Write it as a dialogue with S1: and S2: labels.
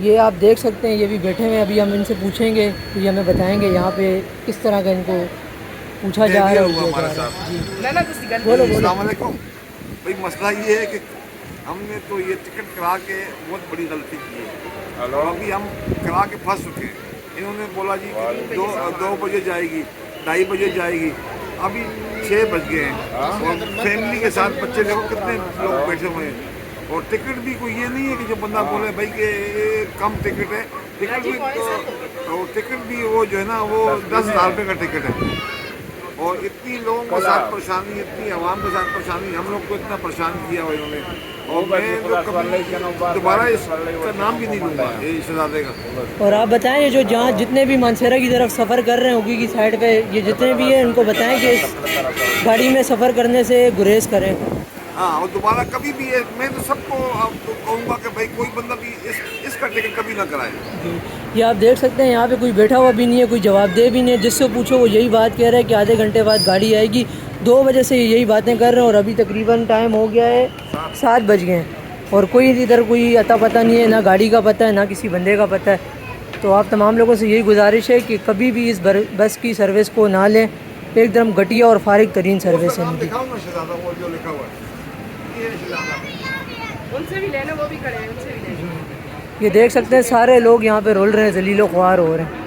S1: ये आप देख सकते हैं, ये भी बैठे हुए हैं। अभी हम इनसे पूछेंगे तो ये हमें बताएंगे यहाँ पे किस तरह का इनको पूछा जा रहा है।
S2: हमारे साथ
S1: जी बोलो बोलो।
S2: अस्सलाम वालेकुम भाई, मसला ये है कि हमने तो ये टिकट करा के बहुत बड़ी गलती की है और अभी हम करा के फंस चुके हैं। इन्होंने बोला जी कि दो बजे जाएगी, 2:30 बजे जाएगी, अभी 6 बज गए हैं और फैमिली के साथ बच्चे देखो कितने लोग बैठे हुए हैं और टिकट भी कोई ये नहीं है कि जो बंदा बोले भाई कि ये कम टिकट है। टिकट भी तो टिकट भी वो जो है ना वो 10,000 रुपये का टिकट है और इतनी लोगों के साथ परेशानी, इतनी आवाम के साथ परेशानी, हम लोग को इतना परेशान किया हुआ इन्होंने। और मैं तो कभी दोबारा इसका नाम भी नहीं लूँगा ये शहजादे का।
S1: और आप बताएं ये जो जहाँ जितने भी मानसेरा की तरफ सफ़र कर रहे हैं होगी की साइड पे, ये जितने भी हैं उनको बताएं कि इस गाड़ी में सफ़र करने से गुरेज करें।
S2: हाँ, और दोबारा कभी भी ये मैं तो सबको तो कहूँगा कि भाई कोई बंदा भी इसका टिकट कभी ना कराए।
S1: ये आप देख सकते हैं यहाँ पे कोई बैठा हुआ भी नहीं है, कोई जवाबदेह भी नहीं है। जिससे पूछो वो यही बात कह रहा है कि आधे घंटे बाद गाड़ी आएगी। 2 बजे से यही बातें कर रहे हैं और अभी तकरीबन टाइम हो गया है 7 बज गए हैं और कोई इधर कोई अता पता नहीं है, ना गाड़ी का पता है ना किसी बंदे का पता है। तो आप तमाम लोगों से यही गुजारिश है कि कभी भी इस बस की सर्विस को ना लें। एकदम घटिया और फारिग तरीन सर्विस है इनकी।
S3: उनसे भी लेना, वो भी खड़े हैं, उनसे भी लेना।
S1: ये देख सकते हैं सारे लोग यहाँ पे रोल रहे हैं, जलीलो ख्वार हो रहे हैं।